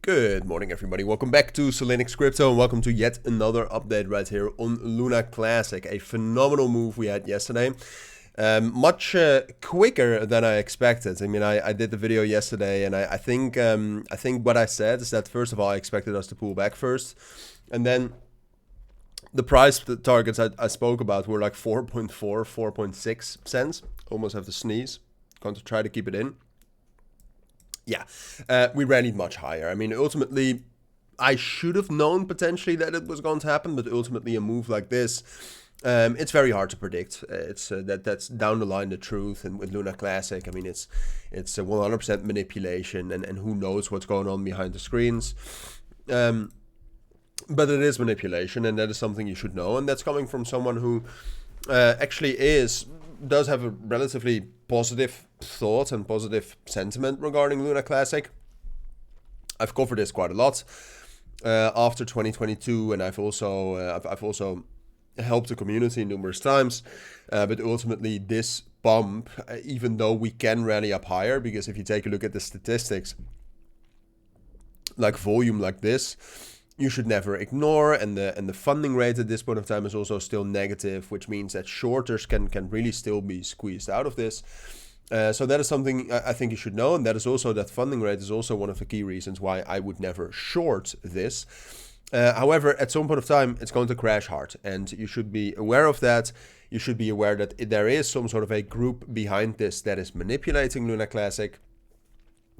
Good morning, everybody. Welcome back to cilinixfxcapital and welcome to yet another update right here on Luna Classic. A phenomenal move we had yesterday. Much quicker than I expected. I mean, I did the video yesterday, and I think what I said is that first of all, I expected us to pull back first, and then the price targets I spoke about were like 4.4, 4.6 cents. Almost have to sneeze. Going to try to keep it in. Yeah, we rallied much higher. I mean, ultimately, I should have known potentially that it was going to happen, but ultimately a move like this, it's very hard to predict. That's down the line the truth. And with Luna Classic, I mean, it's 100% manipulation, and who knows what's going on behind the screens. But it is manipulation, and that is something you should know. And that's coming from someone who actually does have a relatively positive thought and positive sentiment regarding Luna Classic. I've covered this quite a lot after 2022, and I've also helped the community numerous times. But ultimately, this bump, even though we can rally up higher, because if you take a look at the statistics, like volume like this, you should never ignore, and the funding rate at this point of time is also still negative, which means that shorters can really still be squeezed out of this. So that is something I think you should know, and that is also that funding rate is also one of the key reasons why I would never short this. However, at some point of time, it's going to crash hard, and you should be aware of that. You should be aware that there is some sort of a group behind this that is manipulating Luna Classic.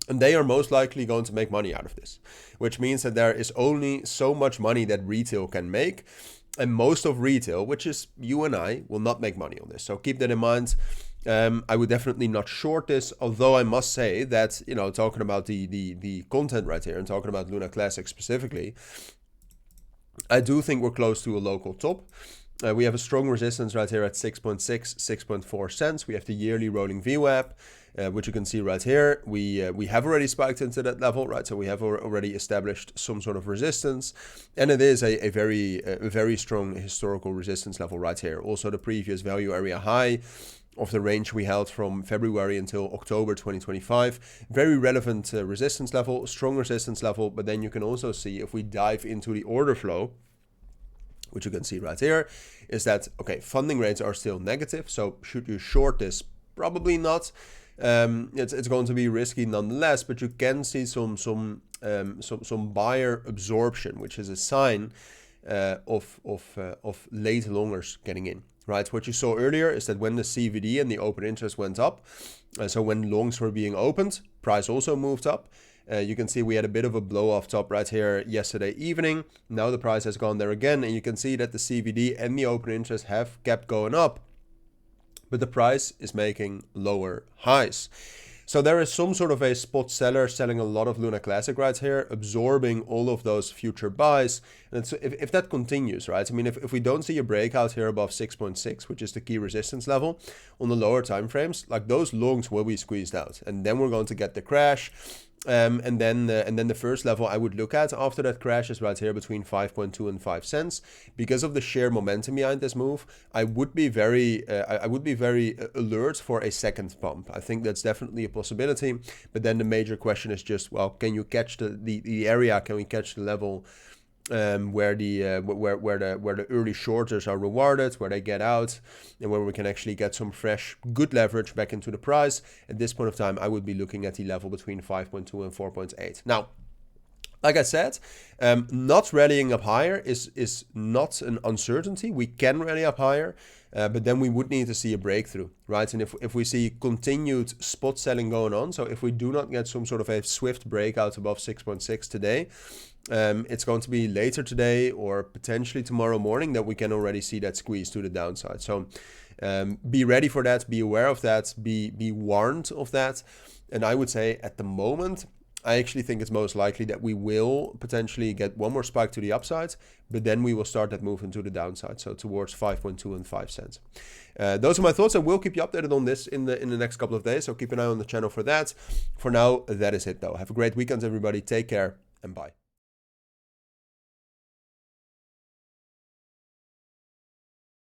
And they are most likely going to make money out of this, which means that there is only so much money that retail can make. And most of retail, which is you and I, will not make money on this. So keep that in mind. I would definitely not short this, although I must say that, you know, talking about the content right here and talking about Luna Classic specifically, I do think we're close to a local top. We have a strong resistance right here at 6.6, 6.4 cents. We have the yearly rolling VWAP. Which you can see right here. We have already spiked into that level, right? So we have already established some sort of resistance, and it is a very strong historical resistance level right here. Also, the previous value area high of the range we held from February until October 2025, very relevant resistance level, strong resistance level. But then you can also see, if we dive into the order flow, which you can see right here, is that okay, funding rates are still negative. So should you short this? Probably not. It's going to be risky nonetheless, but you can see some buyer absorption, which is a sign of late longers getting in. Right. What you saw earlier is that when the CVD and the open interest went up, so when longs were being opened, price also moved up. You can see we had a bit of a blow off top right here yesterday evening. Now the price has gone there again, and you can see that the CVD and the open interest have kept going up, but the price is making lower highs. So there is some sort of a spot seller selling a lot of Luna Classic right here, absorbing all of those future buys. And so if that continues, right? I mean, if we don't see a breakout here above 6.6, which is the key resistance level on the lower time frames, like those longs will be squeezed out, and then we're going to get the crash. And then the first level I would look at after that crash is right here between 5.2 and 5 cents. Because of the sheer momentum behind this move, I would be very alert for a second pump. I think that's definitely a possibility. But then the major question is just, well, can you catch the area? Can we catch the level where the early shorters are rewarded, where they get out, and where we can actually get some fresh good leverage back into the price? At this point of time, I would be looking at the level between 5.2 and 4.8. Now, like I said, not rallying up higher is not an uncertainty. We can rally up higher, but then we would need to see a breakthrough, right? And if we see continued spot selling going on, so if we do not get some sort of a swift breakout above 6.6 today, it's going to be later today or potentially tomorrow morning that we can already see that squeeze to the downside. So be ready for that, be aware of that, be warned of that. And I would say at the moment, I actually think it's most likely that we will potentially get one more spike to the upside, but then we will start that move into the downside, so towards 5.2 and 5 cents. Those are my thoughts. I will keep you updated on this in the next couple of days, so keep an eye on the channel for that. For now, that is it though. Have a great weekend, everybody. Take care and bye.